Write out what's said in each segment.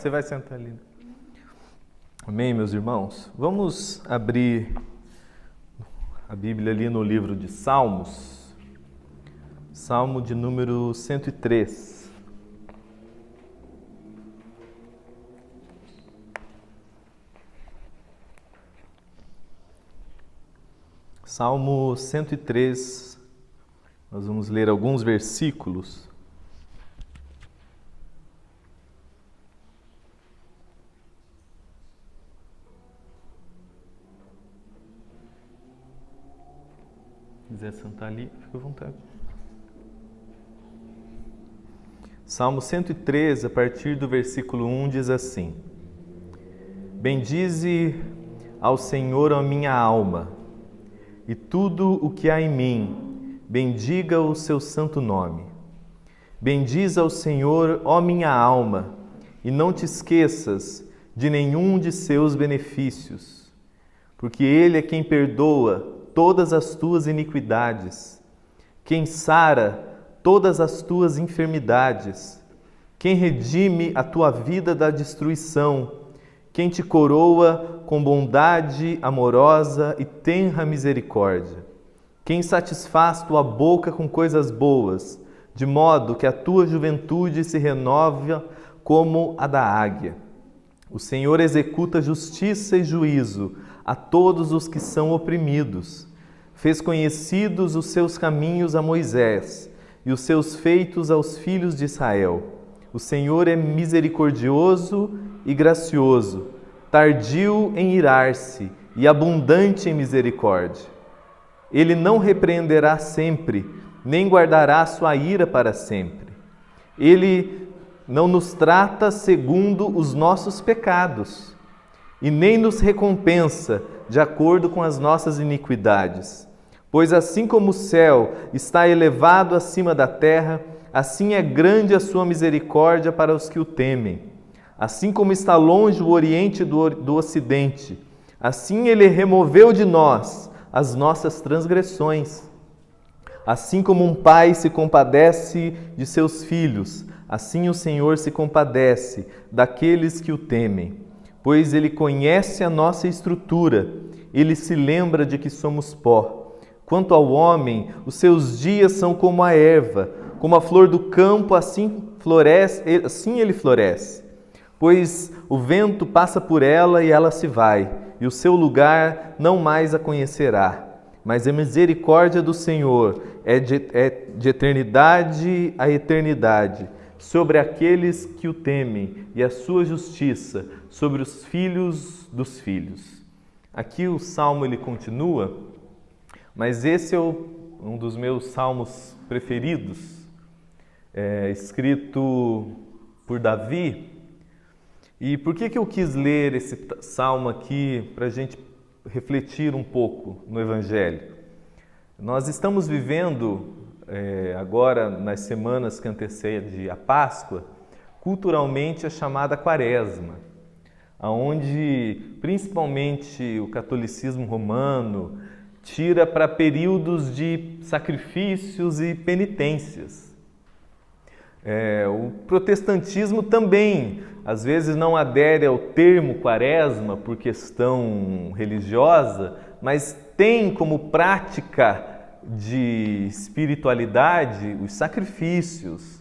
Você vai sentar ali. Amém, meus irmãos? Vamos abrir a Bíblia ali no livro de Salmos. Salmo de número 103. Salmo 103. Nós vamos ler alguns versículos. Se quiser sentar ali, fica à vontade. Salmo 103, a partir do versículo 1, diz assim: Bendize ao Senhor a minha alma, e tudo o que há em mim, bendiga o seu santo nome. Bendize ao Senhor, ó minha alma, e não te esqueças de nenhum de seus benefícios, porque Ele é quem perdoa todas as tuas iniquidades, quem sara todas as tuas enfermidades, quem redime a tua vida da destruição, quem te coroa com bondade amorosa e tenra misericórdia, quem satisfaz tua boca com coisas boas, de modo que a tua juventude se renova como a da águia. O Senhor executa justiça e juízo a todos os que são oprimidos. Fez conhecidos os seus caminhos a Moisés e os seus feitos aos filhos de Israel. O Senhor é misericordioso e gracioso, tardio em irar-se e abundante em misericórdia. Ele não repreenderá sempre, nem guardará sua ira para sempre. Ele não nos trata segundo os nossos pecados e nem nos recompensa de acordo com as nossas iniquidades. Pois assim como o céu está elevado acima da terra, assim é grande a sua misericórdia para os que o temem. Assim como está longe o oriente do ocidente, assim ele removeu de nós as nossas transgressões. Assim como um pai se compadece de seus filhos, assim o Senhor se compadece daqueles que o temem. Pois ele conhece a nossa estrutura, ele se lembra de que somos pó. Quanto ao homem, os seus dias são como a erva, como a flor do campo, assim ele floresce. Pois o vento passa por ela e ela se vai, e o seu lugar não mais a conhecerá. Mas a misericórdia do Senhor é de eternidade a eternidade, sobre aqueles que o temem, e a sua justiça sobre os filhos dos filhos. Aqui o salmo ele continua, mas esse é um dos meus salmos preferidos, escrito por Davi. E por que eu quis ler esse salmo aqui para a gente refletir um pouco no Evangelho? Nós estamos vivendo agora, nas semanas que antecedem a Páscoa, culturalmente a chamada Quaresma, onde principalmente o catolicismo romano tira para períodos de sacrifícios e penitências. O protestantismo também, às vezes, não adere ao termo quaresma por questão religiosa, mas tem como prática de espiritualidade os sacrifícios,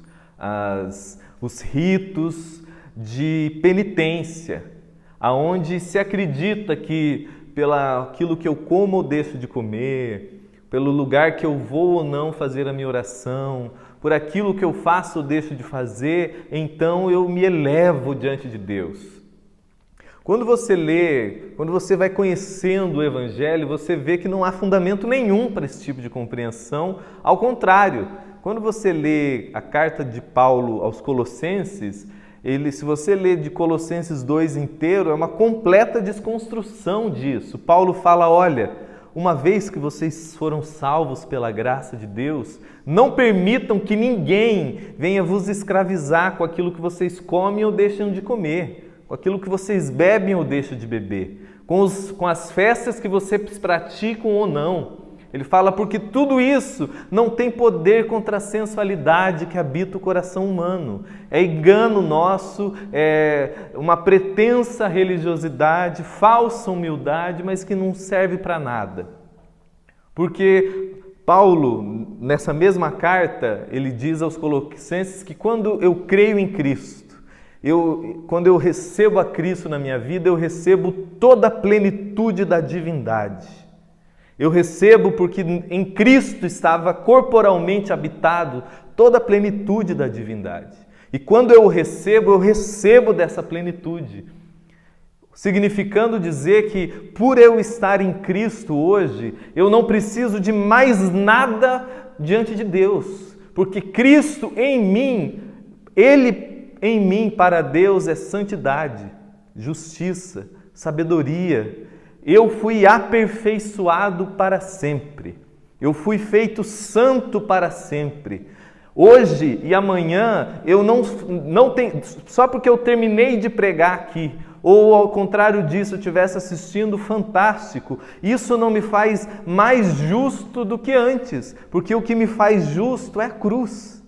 os ritos de penitência, aonde se acredita que pelo aquilo que eu como ou deixo de comer, pelo lugar que eu vou ou não fazer a minha oração, por aquilo que eu faço ou deixo de fazer, então eu me elevo diante de Deus. Quando você lê, quando você vai conhecendo o Evangelho, você vê que não há fundamento nenhum para esse tipo de compreensão. Ao contrário, quando você lê a carta de Paulo aos Colossenses, se você ler de Colossenses 2 inteiro, é uma completa desconstrução disso. Paulo fala, olha, uma vez que vocês foram salvos pela graça de Deus, não permitam que ninguém venha vos escravizar com aquilo que vocês comem ou deixam de comer, com aquilo que vocês bebem ou deixam de beber, com as festas que vocês praticam ou não. Ele fala porque tudo isso não tem poder contra a sensualidade que habita o coração humano. É engano nosso, é uma pretensa religiosidade, falsa humildade, mas que não serve para nada. Porque Paulo, nessa mesma carta, ele diz aos Colossenses que quando eu creio em Cristo, quando eu recebo a Cristo na minha vida, eu recebo toda a plenitude da divindade. Eu recebo porque em Cristo estava corporalmente habitado toda a plenitude da divindade. E quando eu recebo dessa plenitude. Significando dizer que por eu estar em Cristo hoje, eu não preciso de mais nada diante de Deus. Porque Cristo em mim, Ele em mim para Deus é santidade, justiça, sabedoria. Eu fui aperfeiçoado para sempre. Eu fui feito santo para sempre. Hoje e amanhã, eu não tenho, só porque eu terminei de pregar aqui, ou ao contrário disso, eu estivesse assistindo fantástico, isso não me faz mais justo do que antes, porque o que me faz justo é a cruz,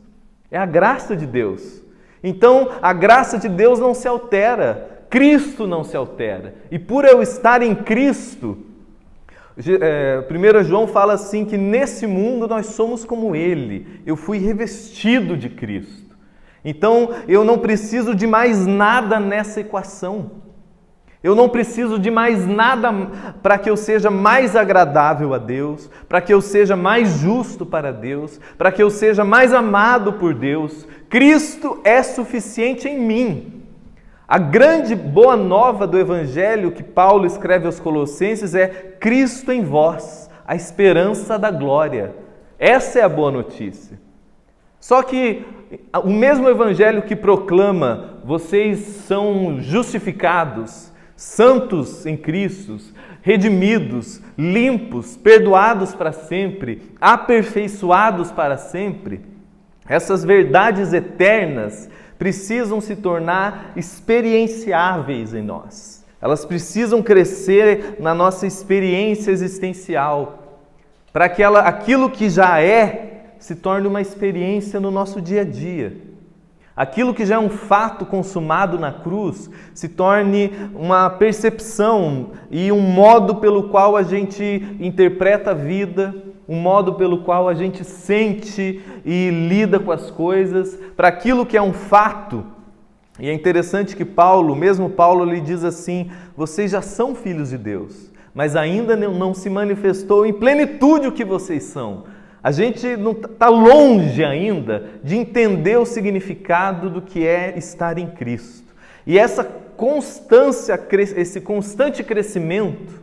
é a graça de Deus. Então, a graça de Deus não se altera, Cristo não se altera. E por eu estar em Cristo, 1 João fala assim que nesse mundo nós somos como Ele. Eu fui revestido de Cristo. Então eu não preciso de mais nada nessa equação. Eu não preciso de mais nada para que eu seja mais agradável a Deus, para que eu seja mais justo para Deus, para que eu seja mais amado por Deus. Cristo é suficiente em mim. A grande boa nova do Evangelho que Paulo escreve aos Colossenses é Cristo em vós, a esperança da glória. Essa é a boa notícia. Só que o mesmo Evangelho que proclama vocês são justificados, santos em Cristo, redimidos, limpos, perdoados para sempre, aperfeiçoados para sempre, essas verdades eternas precisam se tornar experienciáveis em nós. Elas precisam crescer na nossa experiência existencial, para que aquilo que já é se torne uma experiência no nosso dia a dia. Aquilo que já é um fato consumado na cruz se torne uma percepção e um modo pelo qual a gente interpreta a vida, um modo pelo qual a gente sente e lida com as coisas, para aquilo que é um fato. E é interessante que mesmo Paulo, lhe diz assim: vocês já são filhos de Deus, mas ainda não se manifestou em plenitude o que vocês são. A gente não está longe ainda de entender o significado do que é estar em Cristo. E essa constância, esse constante crescimento,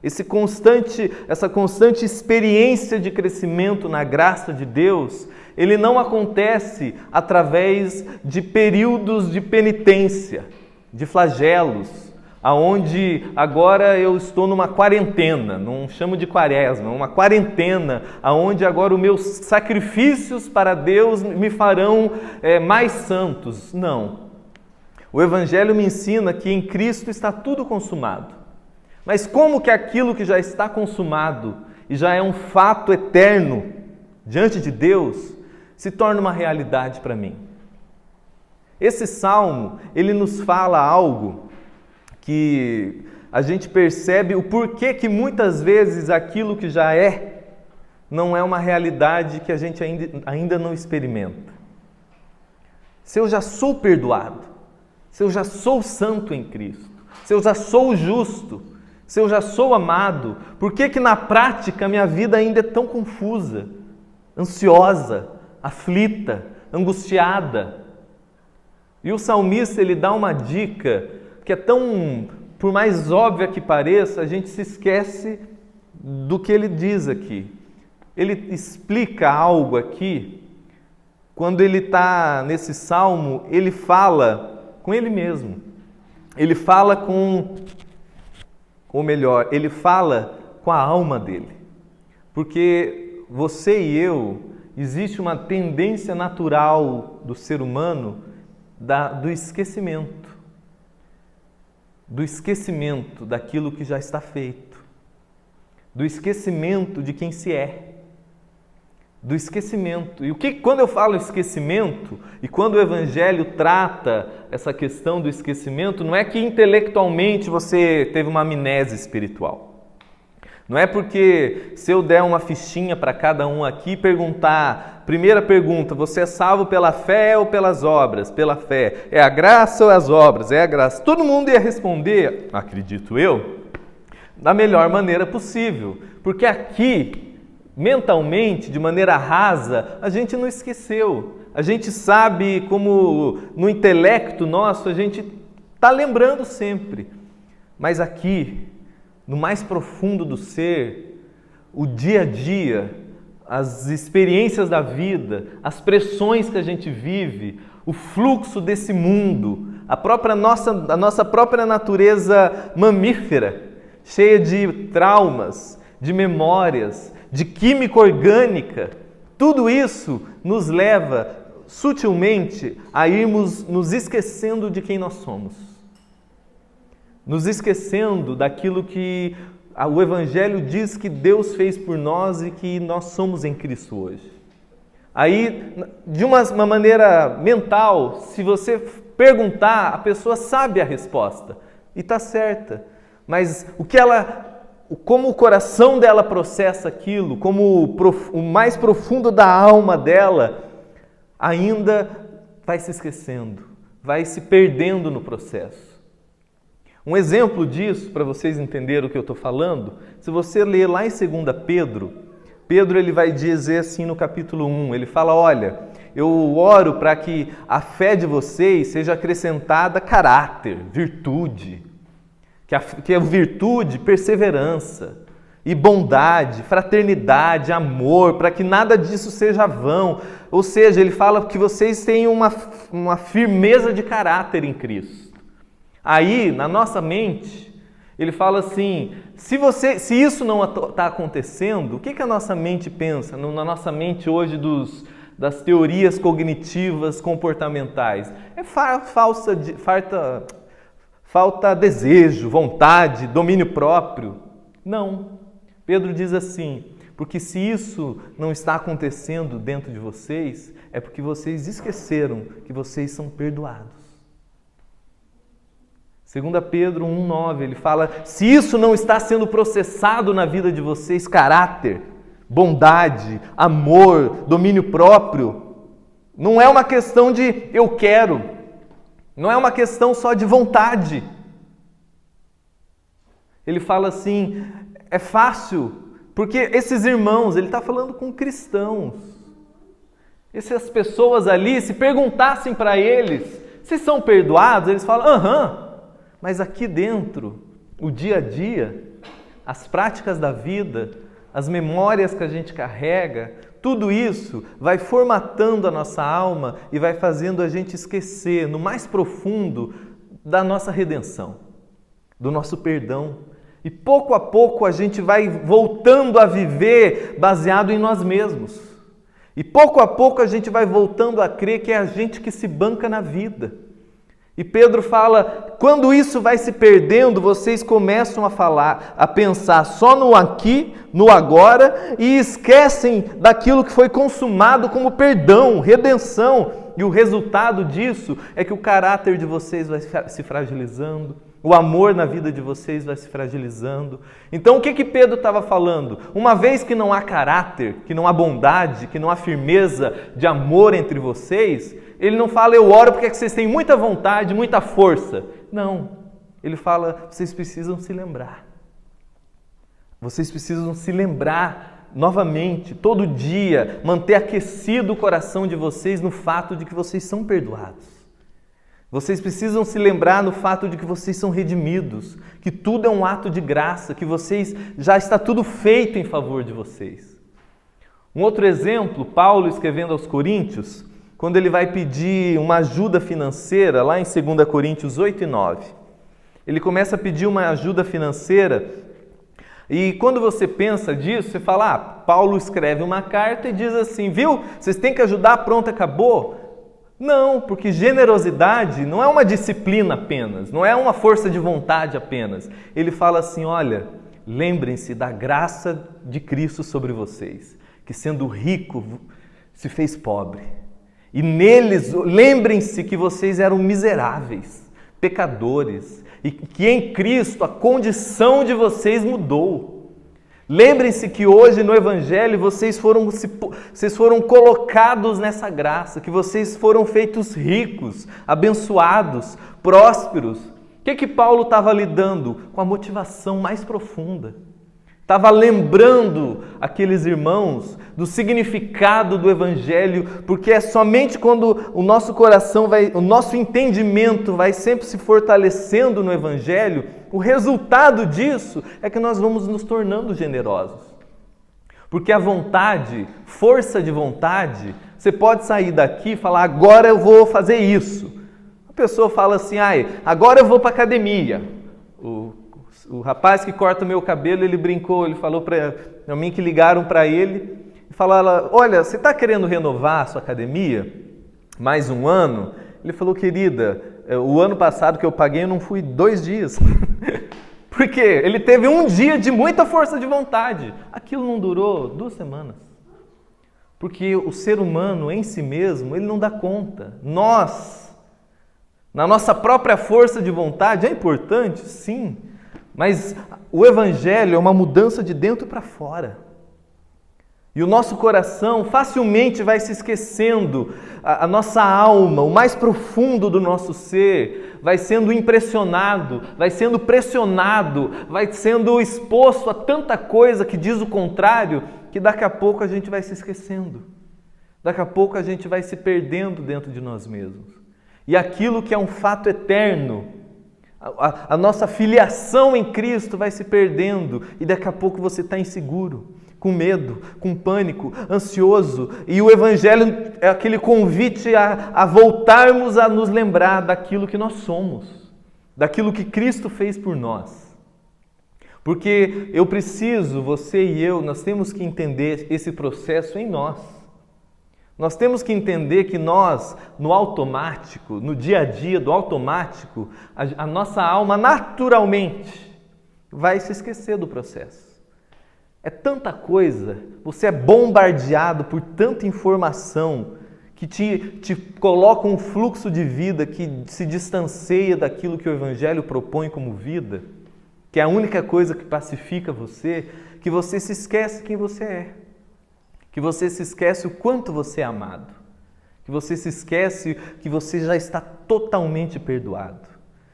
essa constante experiência de crescimento na graça de Deus, ele não acontece através de períodos de penitência, de flagelos, aonde agora eu estou numa quarentena, não chamo de quaresma, uma quarentena, aonde agora os meus sacrifícios para Deus me farão mais santos. Não. O Evangelho me ensina que em Cristo está tudo consumado. Mas como que aquilo que já está consumado e já é um fato eterno diante de Deus se torna uma realidade para mim? Esse salmo, ele nos fala algo que a gente percebe o porquê que muitas vezes aquilo que já é não é uma realidade que a gente ainda não experimenta. Se eu já sou perdoado, se eu já sou santo em Cristo, se eu já sou justo, se eu já sou amado, por que na prática a minha vida ainda é tão confusa, ansiosa, aflita, angustiada? E o salmista, ele dá uma dica que é tão, por mais óbvia que pareça, a gente se esquece do que ele diz aqui. Ele explica algo aqui, quando ele está nesse salmo, ele fala com ele mesmo. Ele fala ele fala com a alma dele. Porque você e eu, existe uma tendência natural do ser humano do esquecimento. Do esquecimento daquilo que já está feito. do esquecimento de quem se é. Do esquecimento. E quando eu falo esquecimento, e quando o Evangelho trata essa questão do esquecimento, não é que intelectualmente você teve uma amnésia espiritual. Não é porque se eu der uma fichinha para cada um aqui e perguntar, primeira pergunta, você é salvo pela fé ou pelas obras? Pela fé. É a graça ou as obras? É a graça. Todo mundo ia responder, acredito eu, da melhor maneira possível. Porque aqui, mentalmente, de maneira rasa, a gente não esqueceu. A gente sabe como no intelecto nosso a gente está lembrando sempre. Mas aqui, no mais profundo do ser, o dia a dia, as experiências da vida, as pressões que a gente vive, o fluxo desse mundo, a nossa própria natureza mamífera, cheia de traumas, de memórias, de química orgânica, tudo isso nos leva sutilmente a irmos nos esquecendo de quem nós somos. Nos esquecendo daquilo que o Evangelho diz que Deus fez por nós e que nós somos em Cristo hoje. Aí, de uma maneira mental, se você perguntar, a pessoa sabe a resposta e está certa. Mas como o coração dela processa aquilo, como o mais profundo da alma dela, ainda vai se esquecendo, vai se perdendo no processo. Um exemplo disso, para vocês entenderem o que eu estou falando, se você ler lá em 2 Pedro ele vai dizer assim no capítulo 1, ele fala, olha, eu oro para que a fé de vocês seja acrescentada caráter, virtude, que a virtude, perseverança e bondade, fraternidade, amor, para que nada disso seja vão. Ou seja, ele fala que vocês tenham uma firmeza de caráter em Cristo. Aí, na nossa mente, ele fala assim, se isso não está acontecendo, o que a nossa mente pensa? Na nossa mente hoje das teorias cognitivas comportamentais. É falta desejo, vontade, domínio próprio. Não. Pedro diz assim, porque se isso não está acontecendo dentro de vocês, é porque vocês esqueceram que vocês são perdoados. 2 Pedro 1,9, ele fala, se isso não está sendo processado na vida de vocês, caráter, bondade, amor, domínio próprio, não é uma questão de eu quero, não é uma questão só de vontade. Ele fala assim, é fácil, porque esses irmãos, ele está falando com cristãos. Essas pessoas ali, se perguntassem para eles, se são perdoados, eles falam, aham. Mas aqui dentro, o dia a dia, as práticas da vida, as memórias que a gente carrega, tudo isso vai formatando a nossa alma e vai fazendo a gente esquecer, no mais profundo, da nossa redenção, do nosso perdão. E pouco a pouco a gente vai voltando a viver baseado em nós mesmos. E pouco a pouco a gente vai voltando a crer que é a gente que se banca na vida. E Pedro fala, quando isso vai se perdendo, vocês começam a pensar só no aqui, no agora, e esquecem daquilo que foi consumado como perdão, redenção. E o resultado disso é que o caráter de vocês vai se fragilizando, o amor na vida de vocês vai se fragilizando. Então o que Pedro estava falando? Uma vez que não há caráter, que não há bondade, que não há firmeza de amor entre vocês, ele não fala, eu oro porque vocês têm muita vontade, muita força. Não. Ele fala, vocês precisam se lembrar. Vocês precisam se lembrar novamente, todo dia, manter aquecido o coração de vocês no fato de que vocês são perdoados. Vocês precisam se lembrar no fato de que vocês são redimidos, que tudo é um ato de graça, que já está tudo feito em favor de vocês. Um outro exemplo, Paulo escrevendo aos Coríntios, quando ele vai pedir uma ajuda financeira, lá em 2 Coríntios 8 e 9. Ele começa a pedir uma ajuda financeira e quando você pensa disso, você fala, Paulo escreve uma carta e diz assim, viu, vocês têm que ajudar, pronto, acabou. Não, porque generosidade não é uma disciplina apenas, não é uma força de vontade apenas. Ele fala assim, olha, lembrem-se da graça de Cristo sobre vocês, que sendo rico se fez pobre. E neles, lembrem-se que vocês eram miseráveis, pecadores, e que em Cristo a condição de vocês mudou. Lembrem-se que hoje no Evangelho vocês foram colocados nessa graça, que vocês foram feitos ricos, abençoados, prósperos. O que Paulo estava lidando? Com a motivação mais profunda. Estava lembrando aqueles irmãos do significado do Evangelho, porque é somente quando o nosso coração o nosso entendimento vai sempre se fortalecendo no Evangelho, o resultado disso é que nós vamos nos tornando generosos. Porque a vontade, força de vontade, você pode sair daqui e falar, agora eu vou fazer isso. A pessoa fala assim, agora eu vou para a academia. O rapaz que corta o meu cabelo, ele brincou, ele falou para mim que ligaram para ele e falaram, olha, você está querendo renovar a sua academia? Mais um ano? Ele falou, querida, o ano passado que eu paguei eu não fui 2 dias. Por quê? Ele teve um dia de muita força de vontade. Aquilo não durou 2 semanas. Porque o ser humano em si mesmo, ele não dá conta. Nós, na nossa própria força de vontade, é importante, sim. Mas o Evangelho é uma mudança de dentro para fora. E o nosso coração facilmente vai se esquecendo, a nossa alma, o mais profundo do nosso ser, vai sendo impressionado, vai sendo pressionado, vai sendo exposto a tanta coisa que diz o contrário, que daqui a pouco a gente vai se esquecendo. Daqui a pouco a gente vai se perdendo dentro de nós mesmos. E aquilo que é um fato eterno, a nossa filiação em Cristo vai se perdendo e daqui a pouco você está inseguro, com medo, com pânico, ansioso. E o Evangelho é aquele convite a voltarmos a nos lembrar daquilo que nós somos, daquilo que Cristo fez por nós. Porque você e eu, nós temos que entender esse processo em nós. Nós temos que entender que nós, no automático, no dia a dia do automático, a nossa alma naturalmente vai se esquecer do processo. É tanta coisa, você é bombardeado por tanta informação que te coloca um fluxo de vida que se distancia daquilo que o Evangelho propõe como vida, que é a única coisa que pacifica você, que você se esquece quem você é. Que você se esquece o quanto você é amado, que você se esquece que você já está totalmente perdoado,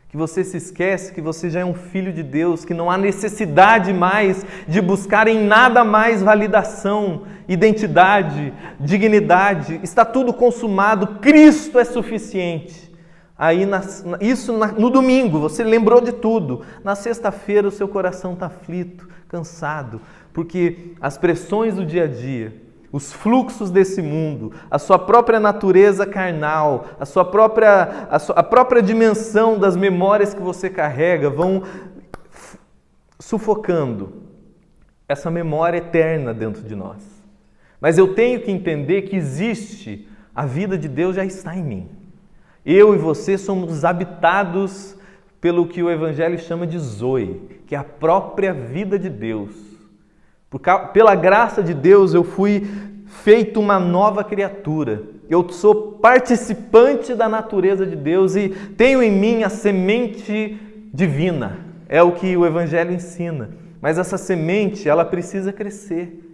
que você se esquece que você já é um filho de Deus, que não há necessidade mais de buscar em nada mais validação, identidade, dignidade, está tudo consumado, Cristo é suficiente. Aí, no domingo, você lembrou de tudo, na sexta-feira o seu coração está aflito, cansado, porque as pressões do dia a dia, os fluxos desse mundo, a sua própria natureza carnal, a própria dimensão das memórias que você carrega vão sufocando essa memória eterna dentro de nós. Mas eu tenho que entender que existe, a vida de Deus já está em mim. Eu e você somos habitados pelo que o Evangelho chama de Zoe, que é a própria vida de Deus. Pela graça de Deus eu fui feito uma nova criatura. Eu sou participante da natureza de Deus e tenho em mim a semente divina. É o que o Evangelho ensina. Mas essa semente, ela precisa crescer.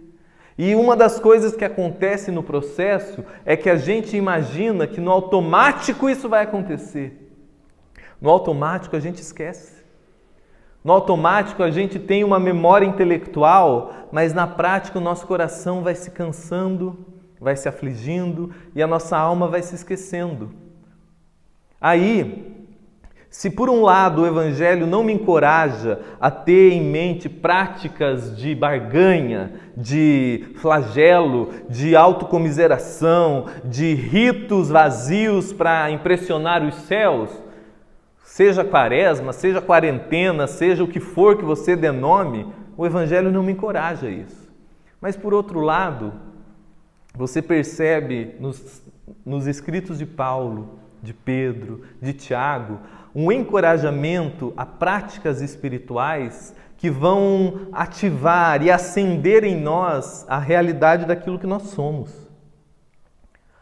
E uma das coisas que acontece no processo é que a gente imagina que no automático isso vai acontecer. No automático a gente esquece. No automático a gente tem uma memória intelectual, mas na prática o nosso coração vai se cansando, vai se afligindo e a nossa alma vai se esquecendo. Aí, se por um lado o Evangelho não me encoraja a ter em mente práticas de barganha, de flagelo, de autocomiseração, de ritos vazios para impressionar os céus, seja quaresma, seja quarentena, seja o que for que você dê nome, o Evangelho não me encoraja a isso. Mas por outro lado, você percebe nos escritos de Paulo, de Pedro, de Tiago, um encorajamento a práticas espirituais que vão ativar e acender em nós a realidade daquilo que nós somos.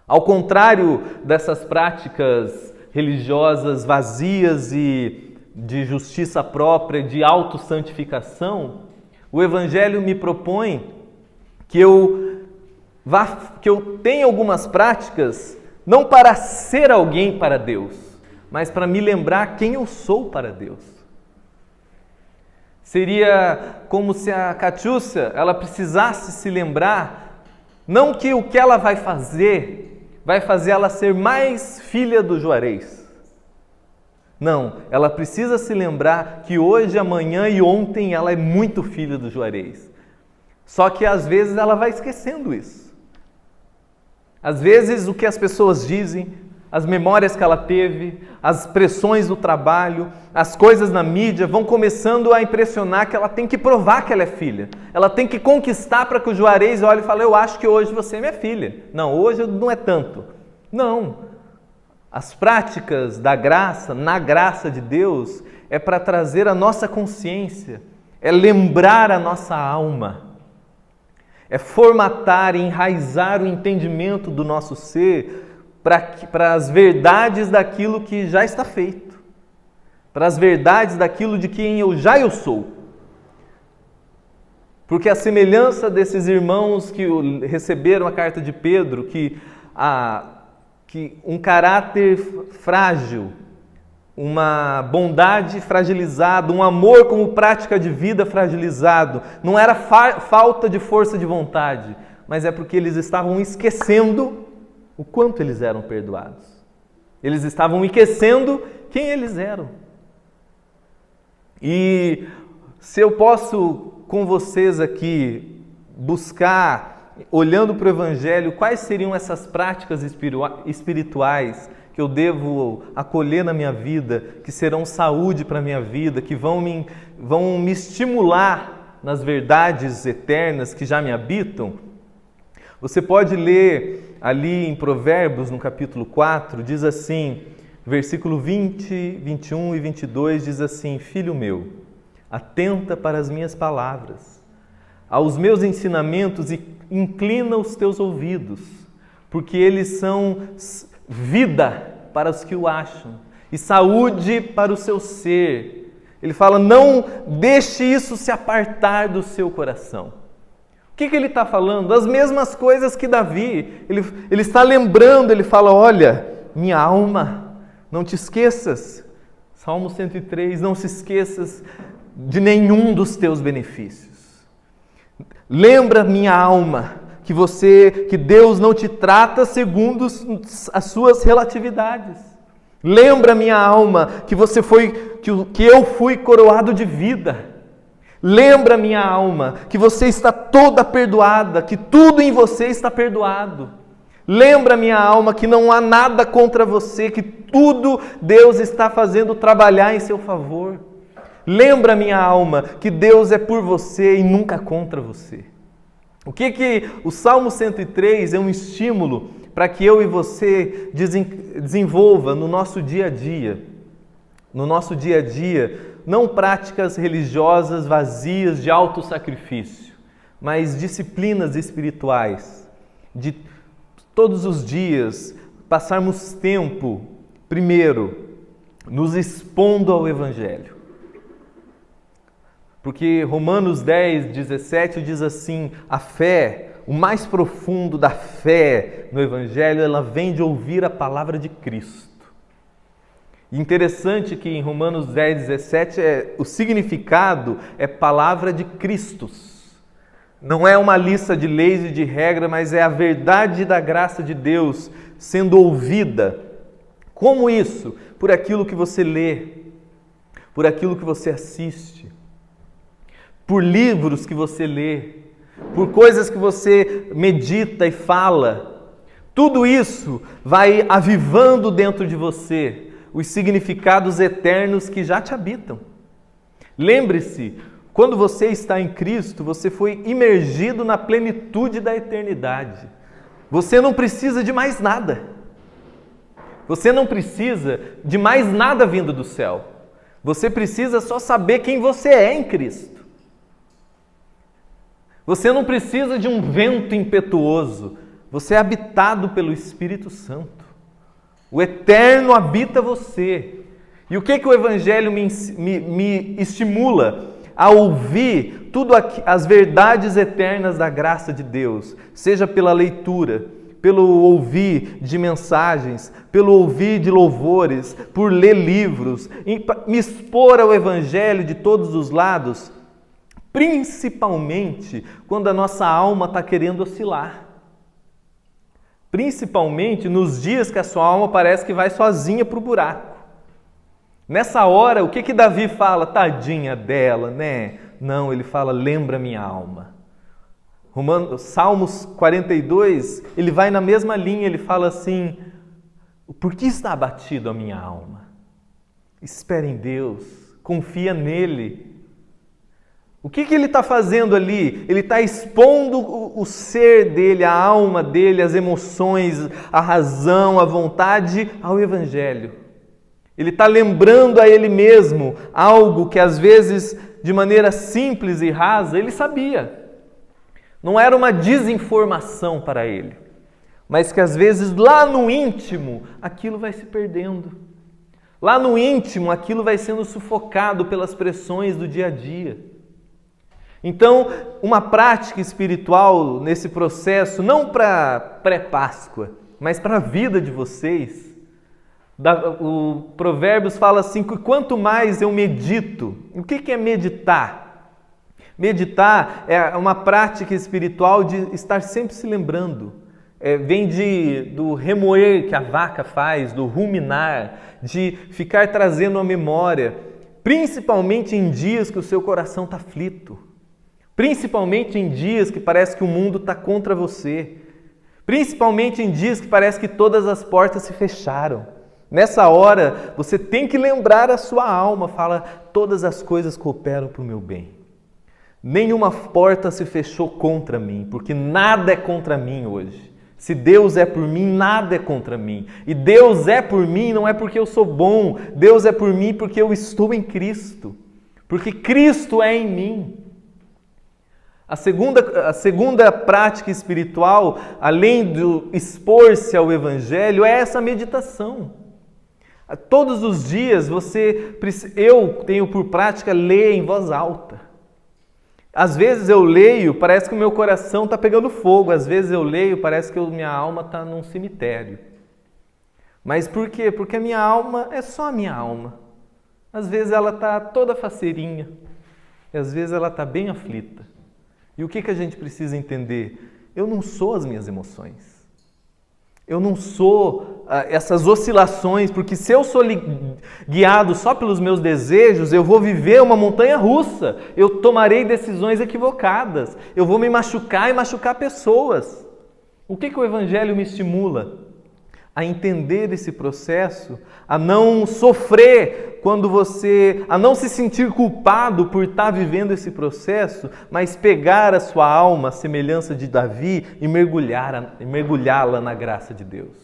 Ao contrário dessas práticas religiosas vazias e de justiça própria, de autossantificação, o Evangelho me propõe que eu tenha algumas práticas não para ser alguém para Deus, mas para me lembrar quem eu sou para Deus. Seria como se a Catiúcia, ela precisasse se lembrar, não que o que ela vai fazer ela ser mais filha do Juarez. Não, ela precisa se lembrar que hoje, amanhã e ontem ela é muito filha do Juarez. Só que às vezes ela vai esquecendo isso. Às vezes o que as pessoas dizem, as memórias que ela teve, as pressões do trabalho, as coisas na mídia vão começando a impressionar que ela tem que provar que ela é filha. Ela tem que conquistar para que o Juarez olhe e fale: eu acho que hoje você é minha filha. Não, hoje não é tanto. Não. As práticas da graça, na graça de Deus, é para trazer a nossa consciência, é lembrar a nossa alma, é formatar e enraizar o entendimento do nosso ser para as verdades daquilo que já está feito, para as verdades daquilo de quem eu sou. Porque a semelhança desses irmãos que receberam a carta de Pedro, que um caráter frágil, uma bondade fragilizada, um amor como prática de vida fragilizado, não era falta de força de vontade, mas é porque eles estavam esquecendo o quanto eles eram perdoados. Eles estavam esquecendo quem eles eram. E se eu posso com vocês aqui buscar, olhando para o Evangelho, quais seriam essas práticas espirituais que eu devo acolher na minha vida, que serão saúde para a minha vida, que vão me estimular nas verdades eternas que já me habitam? Você pode ler ali em Provérbios, no capítulo 4, diz assim, versículo 20, 21 e 22, diz assim: Filho meu, atenta para as minhas palavras, aos meus ensinamentos e inclina os teus ouvidos, porque eles são vida para os que o acham e saúde para o seu ser. Ele fala: não deixe isso se apartar do seu coração. O que ele está falando? As mesmas coisas que Davi. Ele está lembrando, ele fala: olha, minha alma, não te esqueças. Salmo 103, não se esqueças de nenhum dos teus benefícios. Lembra, minha alma, que Deus não te trata segundo as suas relatividades. Lembra, minha alma, que eu fui coroado de vida. Lembra, minha alma, que você está toda perdoada, que tudo em você está perdoado. Lembra, minha alma, que não há nada contra você, que tudo Deus está fazendo trabalhar em seu favor. Lembra, minha alma, que Deus é por você e nunca contra você. O que o Salmo 103 é um estímulo para que eu e você desenvolva no nosso dia a dia. No nosso dia a dia, não práticas religiosas vazias de autossacrifício, mas disciplinas espirituais. De todos os dias passarmos tempo, primeiro, nos expondo ao Evangelho. Porque Romanos 10, 17 diz assim: a fé, o mais profundo da fé no Evangelho, ela vem de ouvir a palavra de Cristo. E interessante que em Romanos 10, 17, o significado é palavra de Cristos. Não é uma lista de leis e de regras, mas é a verdade da graça de Deus sendo ouvida. Como isso? Por aquilo que você lê, por aquilo que você assiste, por livros que você lê, por coisas que você medita e fala. Tudo isso vai avivando dentro de você os significados eternos que já te habitam. Lembre-se, quando você está em Cristo, você foi imergido na plenitude da eternidade. Você não precisa de mais nada. Você não precisa de mais nada vindo do céu. Você precisa só saber quem você é em Cristo. Você não precisa de um vento impetuoso. Você é habitado pelo Espírito Santo. O Eterno habita você. E o que o Evangelho me estimula? A ouvir as verdades eternas da graça de Deus, seja pela leitura, pelo ouvir de mensagens, pelo ouvir de louvores, por ler livros, me expor ao Evangelho de todos os lados, principalmente quando a nossa alma está querendo oscilar. Principalmente nos dias que a sua alma parece que vai sozinha para o buraco. Nessa hora, o que Davi fala? Tadinha dela, né? Não, ele fala, lembra minha alma. Salmos 42, ele vai na mesma linha, ele fala assim, por que está abatido a minha alma? Espera em Deus, confia nele. O que ele está fazendo ali? Ele está expondo o ser dele, a alma dele, as emoções, a razão, a vontade ao Evangelho. Ele está lembrando a ele mesmo algo que às vezes, de maneira simples e rasa, ele sabia. Não era uma desinformação para ele, mas que às vezes lá no íntimo aquilo vai se perdendo. Lá no íntimo aquilo vai sendo sufocado pelas pressões do dia a dia. Então, uma prática espiritual nesse processo, não para pré-Páscoa, mas para a vida de vocês. O Provérbios fala assim, que quanto mais eu medito, o que é meditar? Meditar é uma prática espiritual de estar sempre se lembrando. Vem do remoer que a vaca faz, do ruminar, de ficar trazendo a memória, principalmente em dias que o seu coração está aflito, principalmente em dias que parece que o mundo está contra você, principalmente em dias que parece que todas as portas se fecharam. Nessa hora, você tem que lembrar a sua alma, fala, todas as coisas cooperam para o meu bem. Nenhuma porta se fechou contra mim, porque nada é contra mim hoje. Se Deus é por mim, nada é contra mim. E Deus é por mim não é porque eu sou bom, Deus é por mim porque eu estou em Cristo. Porque Cristo é em mim. A segunda prática espiritual, além do expor-se ao Evangelho, é essa meditação. Todos os dias eu tenho por prática ler em voz alta. Às vezes eu leio, parece que o meu coração está pegando fogo. Às vezes eu leio, parece que minha alma está num cemitério. Mas por quê? Porque a minha alma é só a minha alma. Às vezes ela está toda faceirinha. E às vezes ela está bem aflita. E o que a gente precisa entender? Eu não sou as minhas emoções. Eu não sou essas oscilações, porque se eu sou guiado só pelos meus desejos, eu vou viver uma montanha russa, eu tomarei decisões equivocadas, eu vou me machucar e machucar pessoas. O que o Evangelho me estimula? A entender esse processo, a não sofrer a não se sentir culpado por estar vivendo esse processo, mas pegar a sua alma, a semelhança de Davi, e mergulhá-la na graça de Deus.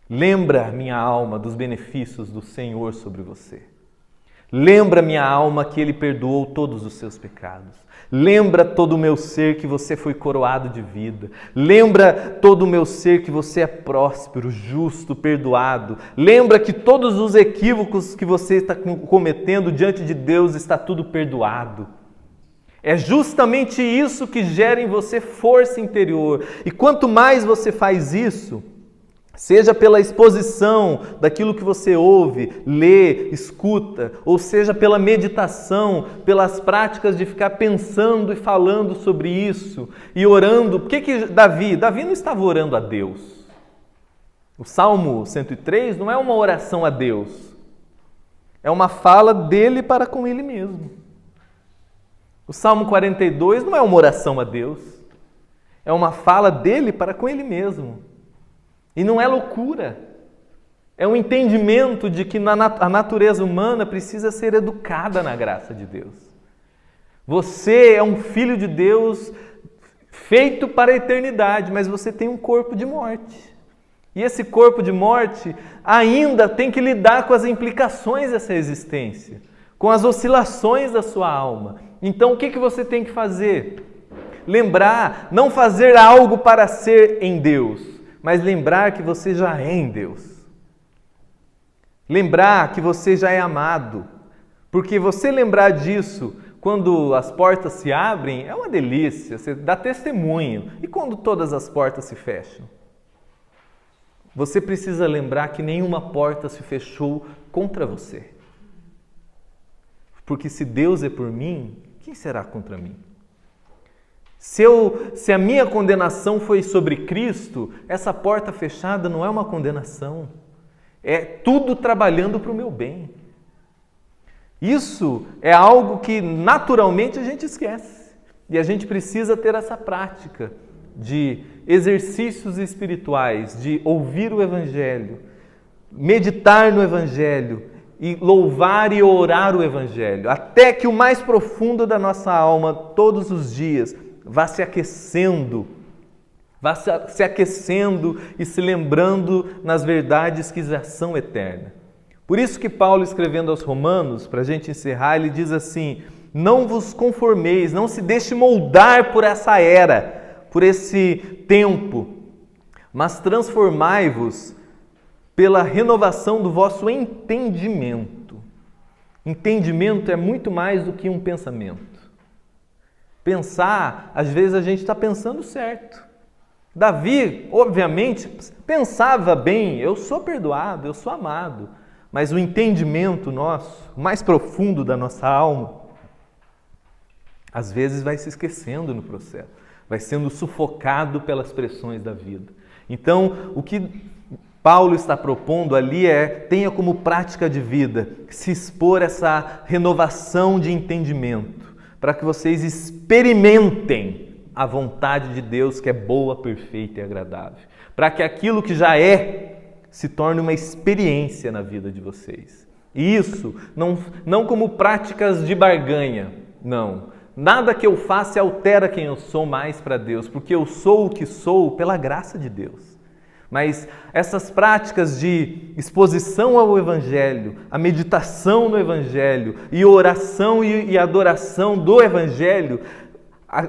Lembra, minha alma, dos benefícios do Senhor sobre você. Lembra, minha alma, que Ele perdoou todos os seus pecados. Lembra todo o meu ser que você foi coroado de vida. Lembra todo o meu ser que você é próspero, justo, perdoado. Lembra que todos os equívocos que você está cometendo diante de Deus está tudo perdoado. É justamente isso que gera em você força interior. E quanto mais você faz isso, seja pela exposição daquilo que você ouve, lê, escuta, ou seja pela meditação, pelas práticas de ficar pensando e falando sobre isso e orando. Por que Davi não estava orando a Deus? O Salmo 103 não é uma oração a Deus, é uma fala dele para com ele mesmo. O Salmo 42 não é uma oração a Deus, é uma fala dele para com ele mesmo. E não é loucura, é um entendimento de que a natureza humana precisa ser educada na graça de Deus. Você é um filho de Deus feito para a eternidade, mas você tem um corpo de morte. E esse corpo de morte ainda tem que lidar com as implicações dessa existência, com as oscilações da sua alma. Então o que você tem que fazer? lembrar, não fazer algo para ser em Deus, mas lembrar que você já é em Deus. Lembrar que você já é amado, porque você lembrar disso quando as portas se abrem é uma delícia, você dá testemunho. E quando todas as portas se fecham? Você precisa lembrar que nenhuma porta se fechou contra você. Porque se Deus é por mim, quem será contra mim? Se a minha condenação foi sobre Cristo, essa porta fechada não é uma condenação. É tudo trabalhando para o meu bem. Isso é algo que naturalmente a gente esquece. E a gente precisa ter essa prática de exercícios espirituais, de ouvir o Evangelho, meditar no Evangelho e louvar e orar o Evangelho, até que o mais profundo da nossa alma, todos os dias, vá se aquecendo e se lembrando nas verdades que já são eternas. Por isso que Paulo, escrevendo aos Romanos, para a gente encerrar, ele diz assim: não vos conformeis, não se deixe moldar por essa era, por esse tempo, mas transformai-vos pela renovação do vosso entendimento. Entendimento é muito mais do que um pensamento. Pensar, às vezes a gente está pensando certo. Davi, obviamente, pensava bem, eu sou perdoado, eu sou amado. Mas o entendimento nosso, mais profundo da nossa alma, às vezes vai se esquecendo no processo, vai sendo sufocado pelas pressões da vida. Então, o que Paulo está propondo ali tenha como prática de vida se expor essa renovação de entendimento, para que vocês experimentem a vontade de Deus, que é boa, perfeita e agradável. Para que aquilo que já é se torne uma experiência na vida de vocês. E isso não como práticas de barganha, não. Nada que eu faça altera quem eu sou mais para Deus, porque eu sou o que sou pela graça de Deus. Mas essas práticas de exposição ao Evangelho, a meditação no Evangelho e oração e adoração do Evangelho,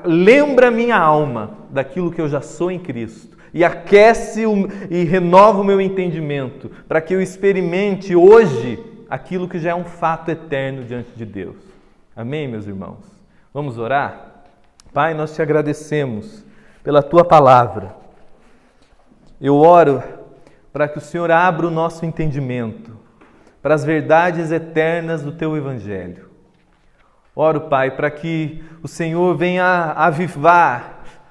lembra minha alma daquilo que eu já sou em Cristo e aquece e renova o meu entendimento para que eu experimente hoje aquilo que já é um fato eterno diante de Deus. Amém, meus irmãos? Vamos orar? Pai, nós te agradecemos pela Tua palavra. Eu oro para que o Senhor abra o nosso entendimento para as verdades eternas do Teu Evangelho. Oro, Pai, para que o Senhor venha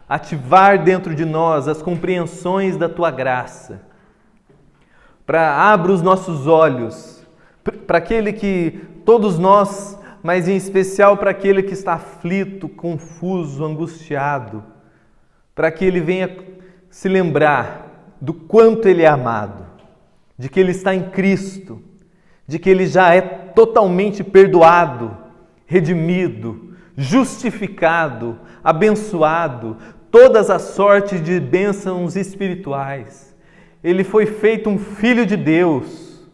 ativar dentro de nós as compreensões da Tua graça. Abra os nossos olhos para aquele que, todos nós, mas em especial para aquele que está aflito, confuso, angustiado, para que ele venha se lembrar do quanto ele é amado, de que ele está em Cristo, de que ele já é totalmente perdoado, redimido, justificado, abençoado, todas as sortes de bênçãos espirituais. Ele foi feito um filho de Deus,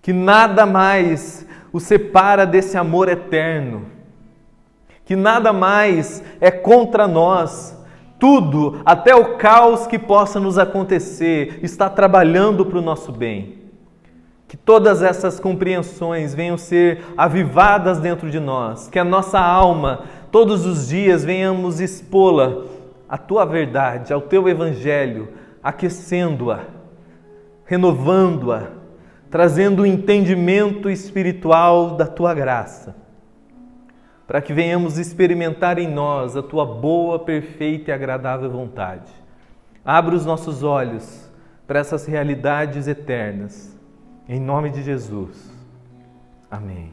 que nada mais o separa desse amor eterno, que nada mais é contra nós. Tudo, até o caos que possa nos acontecer, está trabalhando para o nosso bem. Que todas essas compreensões venham ser avivadas dentro de nós, que a nossa alma, todos os dias, venhamos expô-la à Tua verdade, ao Teu Evangelho, aquecendo-a, renovando-a, trazendo o entendimento espiritual da Tua graça, para que venhamos experimentar em nós a Tua boa, perfeita e agradável vontade. Abra os nossos olhos para essas realidades eternas. Em nome de Jesus. Amém.